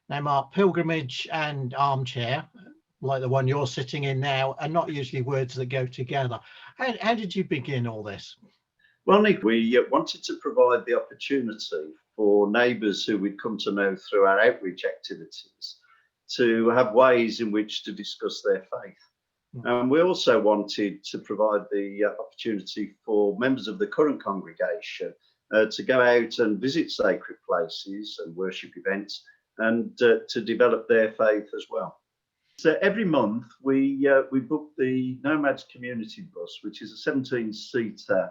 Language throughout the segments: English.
Now, Mark, pilgrimage and armchair, like the one you're sitting in now, are not usually words that go together. How did you begin all this? Well, Nick, we wanted to provide the opportunity for neighbours who we'd come to know through our outreach activities to have ways in which to discuss their faith. And we also wanted to provide the opportunity for members of the current congregation to go out and visit sacred places and worship events and to develop their faith as well. So every month we book the Nomads Community Bus, which is a 17-seater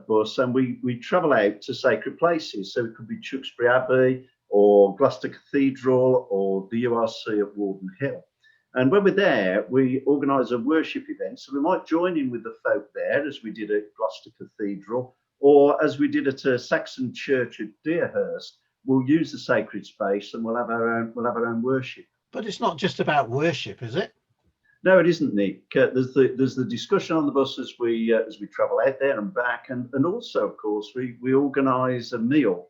bus, and we travel out to sacred places. So it could be Tewkesbury Abbey or Gloucester Cathedral or the URC at Warden Hill. And when we're there, we organise a worship event. So we might join in with the folk there, as we did at Gloucester Cathedral, or as we did at a Saxon church at Deerhurst. We'll use the sacred space and we'll have our own worship. But it's not just about worship, is it? No, it isn't, Nick. There's the discussion on the bus as we travel out there and back, and also, of course, we organise a meal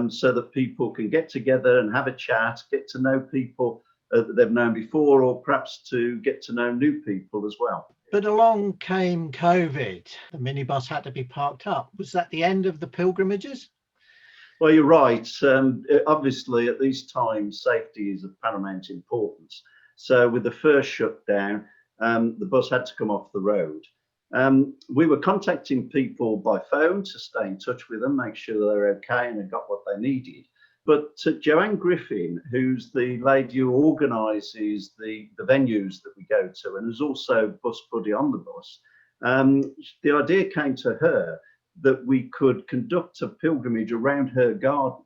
so that people can get together and have a chat, get to know people that they've known before, or perhaps to get to know new people as well. But along came COVID. The minibus had to be parked up. Was that the end of the pilgrimages? Well, you're right. Obviously, at these times, safety is of paramount importance. So with the first shutdown, the bus had to come off the road. We were contacting people by phone to stay in touch with them, make sure they were okay and had got what they needed. But Joanne Griffin, who's the lady who organises the venues that we go to and is also bus buddy on the bus, the idea came to her that we could conduct a pilgrimage around her garden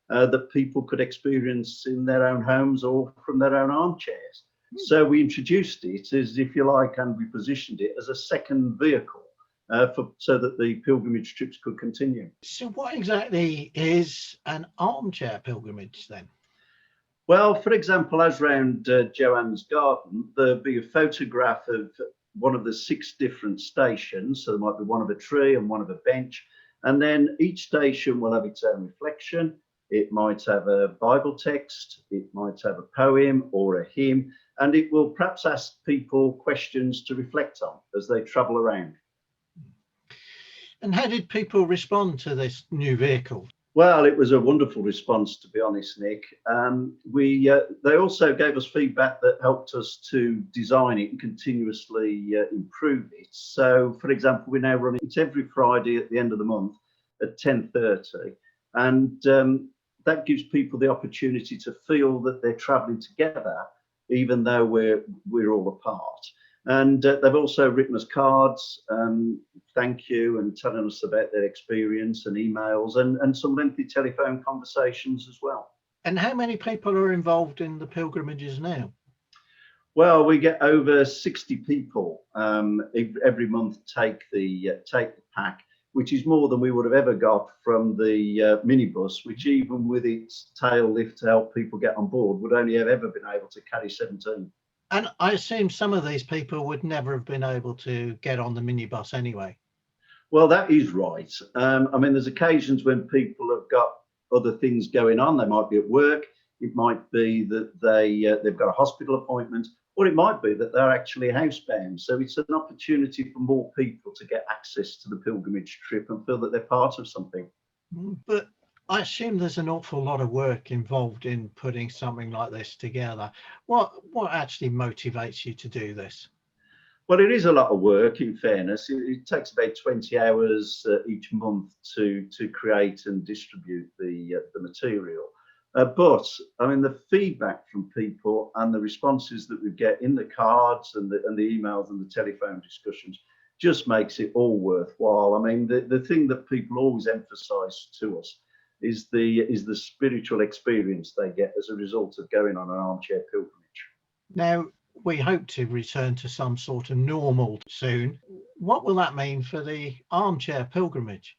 that people could experience in their own homes or from their own armchairs. So we introduced it as, if you like, and we positioned it as a second vehicle so that the pilgrimage trips could continue. So what exactly is an armchair pilgrimage then? Well, for example, as round Joanne's garden, there'll be a photograph of one of the 6 different stations. So there might be one of a tree and one of a bench. And then each station will have its own reflection. It might have a Bible text, it might have a poem or a hymn, and it will perhaps ask people questions to reflect on as they travel around. And how did people respond to this new vehicle? Well, it was a wonderful response, to be honest, Nick. They also gave us feedback that helped us to design it and continuously improve it. So, for example, we now run it every Friday at the end of the month at 10:30, and that gives people the opportunity to feel that they're travelling together, even though we're all apart. And they've also written us cards, thank you, and telling us about their experience, and emails, and some lengthy telephone conversations as well. And how many people are involved in the pilgrimages now? Well, we get over 60 people every month take the pack, which is more than we would have ever got from the minibus, which even with its tail lift to help people get on board would only have ever been able to carry 17. And I assume some of these people would never have been able to get on the minibus anyway. Well, that is right. I mean, there's occasions when people have got other things going on. They might be at work. It might be that they've got a hospital appointment, or it might be that they're actually housebound. So it's an opportunity for more people to get access to the pilgrimage trip and feel that they're part of something. But I assume there's an awful lot of work involved in putting something like this together. What actually motivates you to do this? Well, it is a lot of work, in fairness. It takes about 20 hours each month to create and distribute the material. But I mean, the feedback from people and the responses that we get in the cards and the emails and the telephone discussions just makes it all worthwhile. I mean, the thing that people always emphasize to us is the spiritual experience they get as a result of going on an armchair pilgrimage. Now, we hope to return to some sort of normal soon. What will that mean for the armchair pilgrimage?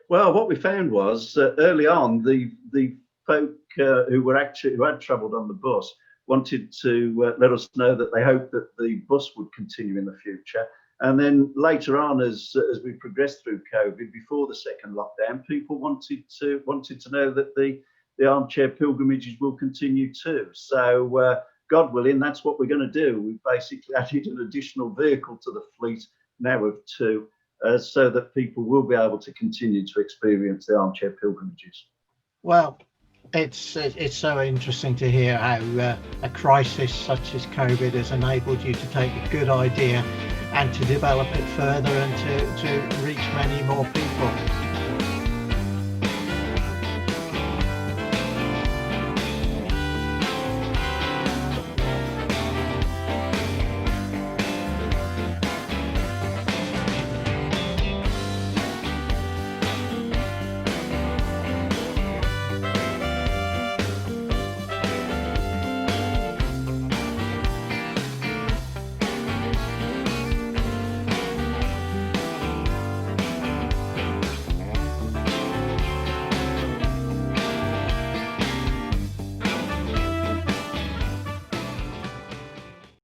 Well, what we found was early on, the folk who had travelled on the bus wanted to let us know that they hoped that the bus would continue in the future. And then later on, as we progressed through COVID, before the second lockdown, people wanted to know that the the Armchair Pilgrimages will continue too. So God willing, that's what we're going to do. We've basically added an additional vehicle to the fleet now of 2, so that people will be able to continue to experience the Armchair Pilgrimages. Well, it's so interesting to hear how a crisis such as COVID has enabled you to take a good idea and to develop it further and to reach many more people.